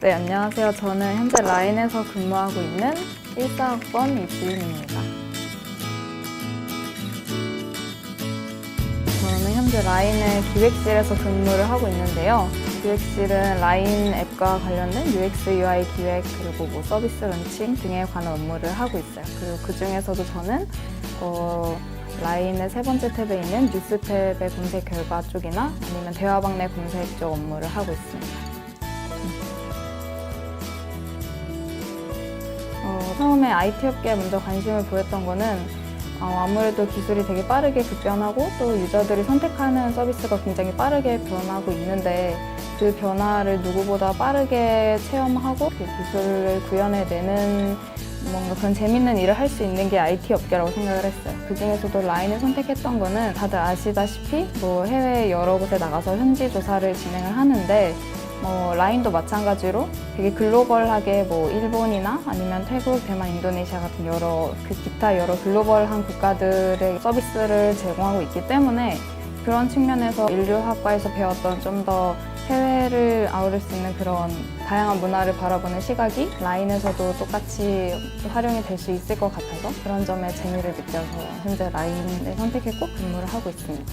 네, 안녕하세요. 저는 현재 라인에서 근무하고 있는 14학번 이지윤입니다. 저는 현재 라인의 기획실에서 근무를 하고 있는데요. 기획실은 라인 앱과 관련된 UX, UI 기획, 그리고 서비스 런칭 등에 관한 업무를 하고 있어요. 그리고 그 중에서도 저는 라인의 세 번째 탭에 있는 뉴스 탭의 검색 결과 쪽이나 아니면 대화방 내 검색 쪽 업무를 하고 있습니다. 처음에 IT 업계에 먼저 관심을 보였던 거는 아무래도 기술이 되게 빠르게 급변하고 또 유저들이 선택하는 서비스가 굉장히 빠르게 변하고 있는데 그 변화를 누구보다 빠르게 체험하고 그 기술을 구현해내는 뭔가 그런 재밌는 일을 할 수 있는 게 IT 업계라고 생각을 했어요. 그 중에서도 라인을 선택했던 거는 다들 아시다시피 해외 여러 곳에 나가서 현지 조사를 진행을 하는데 라인도 마찬가지로 되게 글로벌하게 일본이나 아니면 태국, 대만, 인도네시아 같은 기타 여러 글로벌한 국가들의 서비스를 제공하고 있기 때문에 그런 측면에서 인류학과에서 배웠던 좀 더 해외를 아우를 수 있는 그런 다양한 문화를 바라보는 시각이 라인에서도 똑같이 활용이 될 수 있을 것 같아서 그런 점에 재미를 느껴서 현재 라인을 선택했고 근무를 하고 있습니다.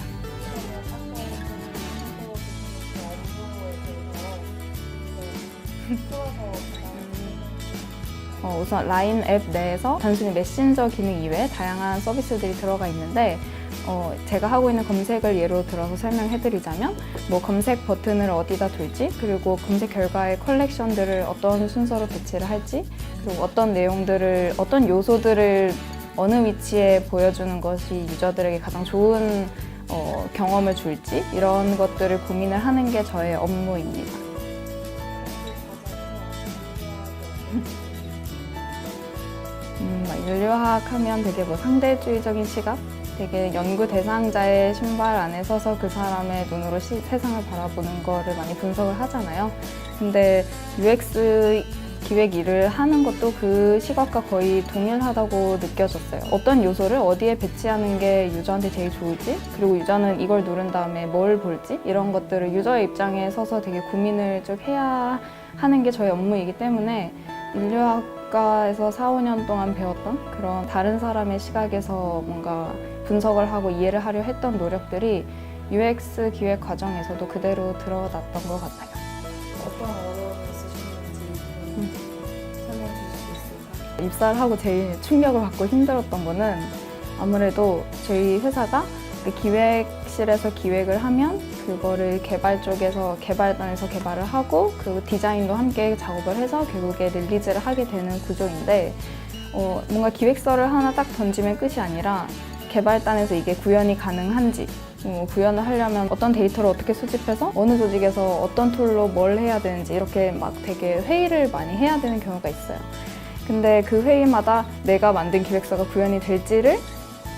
우선 라인 앱 내에서 단순히 메신저 기능 이외에 다양한 서비스들이 들어가 있는데 제가 하고 있는 검색을 예로 들어서 설명해드리자면 검색 버튼을 어디다 둘지, 그리고 검색 결과의 컬렉션들을 어떤 순서로 배치를 할지, 그리고 어떤 요소들을 어느 위치에 보여주는 것이 유저들에게 가장 좋은 경험을 줄지, 이런 것들을 고민을 하는 게 저의 업무입니다. 인류학 하면 되게 상대주의적인 시각? 되게 연구 대상자의 신발 안에 서서 그 사람의 눈으로 세상을 바라보는 거를 많이 분석을 하잖아요. 근데 UX 기획 일을 하는 것도 그 시각과 거의 동일하다고 느껴졌어요. 어떤 요소를 어디에 배치하는 게 유저한테 제일 좋을지, 그리고 유저는 이걸 누른 다음에 뭘 볼지, 이런 것들을 유저의 입장에 서서 되게 고민을 쭉 해야 하는 게 저의 업무이기 때문에 인류학과에서 4, 5년 동안 배웠던 그런 다른 사람의 시각에서 뭔가 분석을 하고 이해를 하려 했던 노력들이 UX 기획 과정에서도 그대로 드러났던 것 같아요. 어떤 어려움이 있으셨는지 설명해 주실 수 있을까요? 입사를 하고 제일 충격을 받고 힘들었던 거는 아무래도 저희 회사가 기획실에서 기획을 하면 그거를 개발 쪽에서 개발단에서 개발을 하고 그리고 디자인도 함께 작업을 해서 결국에 릴리즈를 하게 되는 구조인데 뭔가 기획서를 하나 딱 던지면 끝이 아니라 개발단에서 이게 구현이 가능한지, 구현을 하려면 어떤 데이터를 어떻게 수집해서 어느 조직에서 어떤 툴로 뭘 해야 되는지 이렇게 되게 회의를 많이 해야 되는 경우가 있어요. 근데 그 회의마다 내가 만든 기획서가 구현이 될지를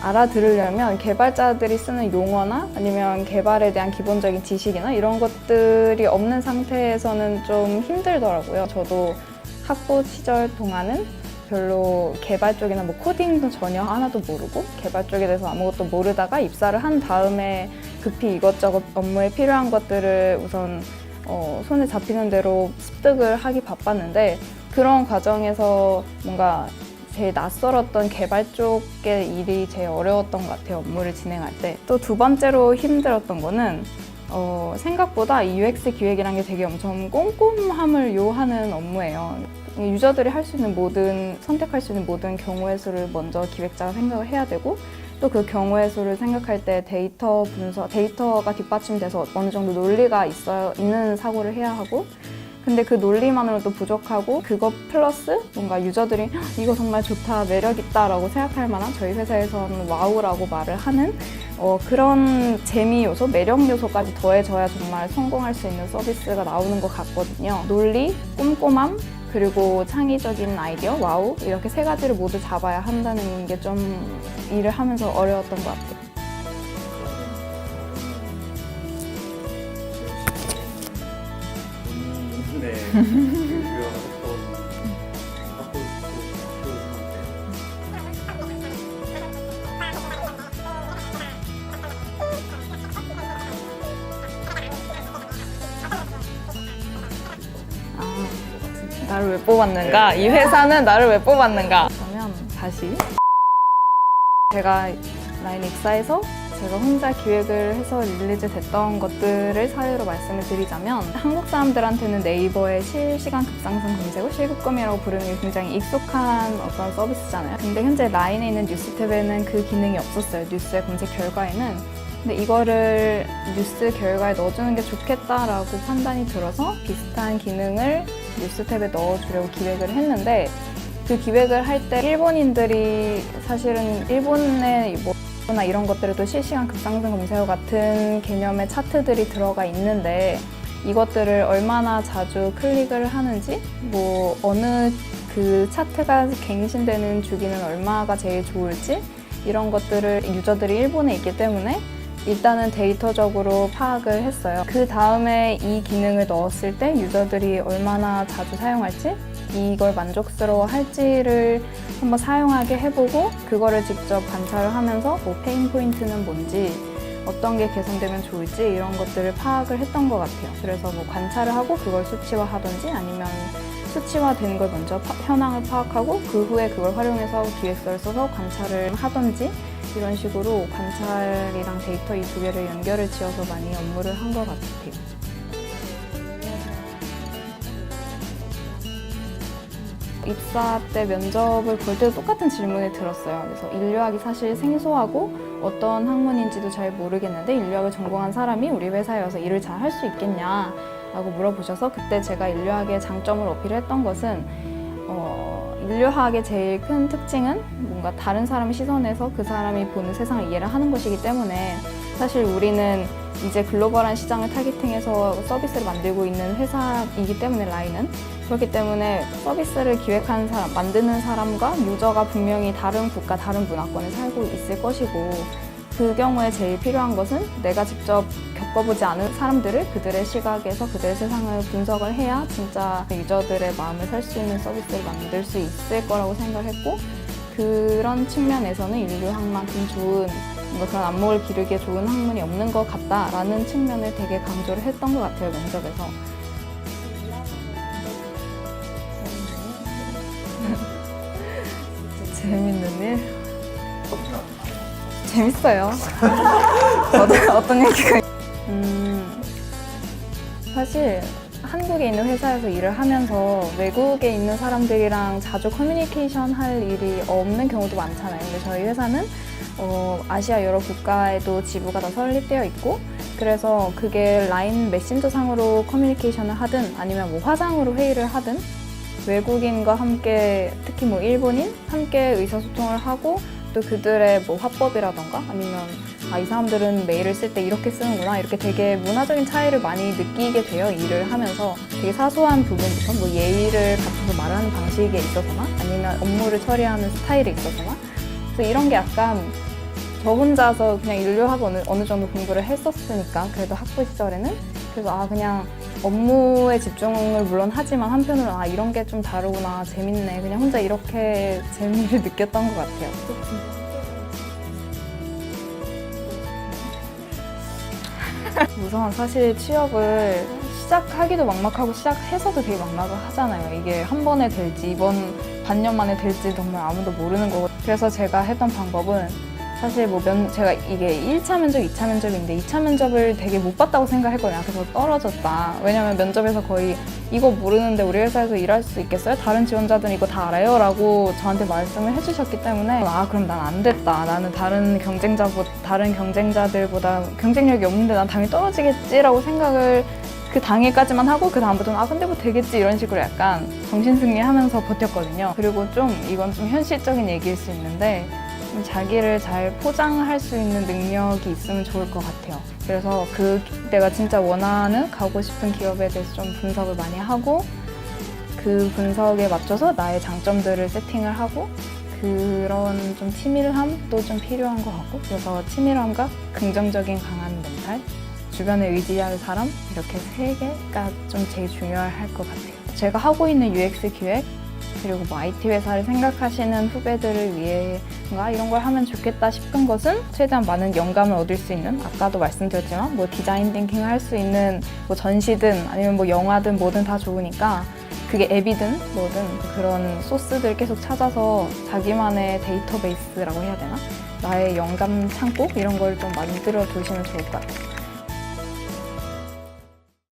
알아들으려면 개발자들이 쓰는 용어나 아니면 개발에 대한 기본적인 지식이나 이런 것들이 없는 상태에서는 좀 힘들더라고요. 저도 학부 시절 동안은 별로 개발 쪽이나 코딩도 전혀 하나도 모르고 개발 쪽에 대해서 아무것도 모르다가 입사를 한 다음에 급히 이것저것 업무에 필요한 것들을 우선 손에 잡히는 대로 습득을 하기 바빴는데 그런 과정에서 뭔가 제일 낯설었던 개발 쪽의 일이 제일 어려웠던 것 같아요. 업무를 진행할 때. 또 두 번째로 힘들었던 거는 생각보다 이 UX 기획이라는 게 되게 엄청 꼼꼼함을 요하는 업무예요. 유저들이 선택할 수 있는 모든 경우의 수를 먼저 기획자가 생각을 해야 되고 또 그 경우의 수를 생각할 때 데이터가 뒷받침돼서 어느 정도 논리가 있는 사고를 해야 하고 근데 그 논리만으로도 부족하고 그것 플러스 뭔가 유저들이 이거 정말 좋다, 매력있다 라고 생각할 만한 저희 회사에서는 와우라고 말을 하는 그런 재미 요소, 매력 요소까지 더해져야 정말 성공할 수 있는 서비스가 나오는 것 같거든요. 논리, 꼼꼼함, 그리고 창의적인 아이디어, 와우 이렇게 세 가지를 모두 잡아야 한다는 게 좀 일을 하면서 어려웠던 것 같아요. 네. 유명했던 학교 나를 왜 뽑았는가? 이 회사는 나를 왜 뽑았는가? 그러면 다시 제가 라인 입사해서 제가 혼자 기획을 해서 릴리즈 됐던 것들을 사례로 말씀을 드리자면 한국 사람들한테는 네이버의 실시간 급상승 검색어 실급검이라고 부르는 게 굉장히 익숙한 어떤 서비스잖아요. 근데 현재 라인에 있는 뉴스 탭에는 그 기능이 없었어요. 뉴스의 검색 결과에는. 근데 이거를 뉴스 결과에 넣어주는 게 좋겠다라고 판단이 들어서 비슷한 기능을 뉴스 탭에 넣어주려고 기획을 했는데 그 기획을 할 때 일본인들이 사실은 일본의 나 이런 것들에도 실시간 급상승 검색어 같은 개념의 차트들이 들어가 있는데 이것들을 얼마나 자주 클릭을 하는지 뭐 어느 그 차트가 갱신되는 주기는 얼마가 제일 좋을지 이런 것들을 유저들이 일본에 있기 때문에 일단은 데이터적으로 파악을 했어요. 그 다음에 이 기능을 넣었을 때 유저들이 얼마나 자주 사용할지 이걸 만족스러워 할지를 한번 사용하게 해보고 그거를 직접 관찰을 하면서 뭐 페인 포인트는 뭔지 어떤 게 개선되면 좋을지 이런 것들을 파악을 했던 것 같아요. 그래서 뭐 관찰을 하고 그걸 수치화하든지 아니면 수치화된 걸 먼저 현황을 파악하고 그 후에 그걸 활용해서 기획서를 써서 관찰을 하든지 이런 식으로 관찰이랑 데이터 이 두 개를 연결을 지어서 많이 업무를 한 것 같아요. 입사 때 면접을 볼 때도 똑같은 질문을 들었어요. 그래서 인류학이 사실 생소하고 어떤 학문인지도 잘 모르겠는데 인류학을 전공한 사람이 우리 회사에 와서 일을 잘 할 수 있겠냐라고 물어보셔서 그때 제가 인류학의 장점을 어필했던 것은 인류학의 제일 큰 특징은 뭔가 다른 사람의 시선에서 그 사람이 보는 세상을 이해를 하는 것이기 때문에 사실 우리는 이제 글로벌한 시장을 타겟팅해서 서비스를 만들고 있는 회사이기 때문에 라인은 그렇기 때문에 서비스를 기획하는 사람, 만드는 사람과 유저가 분명히 다른 국가, 다른 문화권에 살고 있을 것이고 그 경우에 제일 필요한 것은 내가 직접 겪어보지 않은 사람들을 그들의 시각에서 그들의 세상을 분석을 해야 진짜 유저들의 마음을 살 수 있는 서비스를 만들 수 있을 거라고 생각을 했고 그런 측면에서는 인류학만큼 좋은 뭔가 그런 안목을 기르기에 좋은 학문이 없는 것 같다라는 측면을 되게 강조를 했던 것 같아요, 면접에서. 재밌는 일? 재밌어요. 어떤 얘기가 사실 한국에 있는 회사에서 일을 하면서 외국에 있는 사람들이랑 자주 커뮤니케이션 할 일이 없는 경우도 많잖아요. 근데 저희 회사는 아시아 여러 국가에도 지부가 다 설립되어 있고 그래서 그게 라인 메신저 상으로 커뮤니케이션을 하든 아니면 뭐 화상으로 회의를 하든 외국인과 함께 특히 뭐 일본인 함께 의사소통을 하고 또 그들의 뭐 화법이라던가 아니면 이 사람들은 메일을 쓸 때 이렇게 쓰는구나 이렇게 되게 문화적인 차이를 많이 느끼게 돼요. 일을 하면서 되게 사소한 부분부터 뭐 예의를 갖춰서 말하는 방식에 있어서나 아니면 업무를 처리하는 스타일에 있어서나 그래서 이런 게 약간 저 혼자서 그냥 인류학을 어느 정도 공부를 했었으니까 그래도 학부 시절에는 그래서 그냥 업무에 집중을 물론 하지만 한편으로 이런 게 좀 다르구나 재밌네 그냥 혼자 이렇게 재미를 느꼈던 것 같아요. 우선 사실 취업을 시작하기도 막막하고 시작해서도 되게 막막을 하잖아요. 이게 한 번에 될지 이번 반년 만에 될지 정말 아무도 모르는 거고 그래서 제가 했던 방법은 사실 뭐 제가 이게 1차 면접, 2차 면접인데 2차 면접을 되게 못 봤다고 생각했거든요. 그래서 떨어졌다. 왜냐면 면접에서 거의 이거 모르는데 우리 회사에서 일할 수 있겠어요? 다른 지원자들은 이거 다 알아요? 라고 저한테 말씀을 해주셨기 때문에 그럼 난 안 됐다. 나는 다른 경쟁자들보다 경쟁력이 없는데 난 당연히 떨어지겠지라고 생각을 그 당일까지만 하고 그 다음부터는 근데 뭐 되겠지 이런 식으로 약간 정신승리하면서 버텼거든요. 그리고 좀 이건 좀 현실적인 얘기일 수 있는데 좀 자기를 잘 포장할 수 있는 능력이 있으면 좋을 것 같아요. 그래서 내가 진짜 원하는 가고 싶은 기업에 대해서 좀 분석을 많이 하고 그 분석에 맞춰서 나의 장점들을 세팅을 하고 그런 좀 치밀함도 좀 필요한 것 같고 그래서 치밀함과 긍정적인 강한 멘탈 주변에 의지할 사람 이렇게 세 개가 좀 제일 중요할 것 같아요. 제가 하고 있는 UX 기획 그리고 뭐 IT 회사를 생각하시는 후배들을 위해 뭔가 이런 걸 하면 좋겠다 싶은 것은 최대한 많은 영감을 얻을 수 있는 아까도 말씀드렸지만 뭐 디자인 띵킹을 할 수 있는 뭐 전시든 아니면 뭐 영화든 뭐든 다 좋으니까 그게 앱이든 뭐든 그런 소스들 계속 찾아서 자기만의 데이터베이스라고 해야 되나? 나의 영감 창고 이런 걸 좀 만들어 두시면 좋을 것 같아요.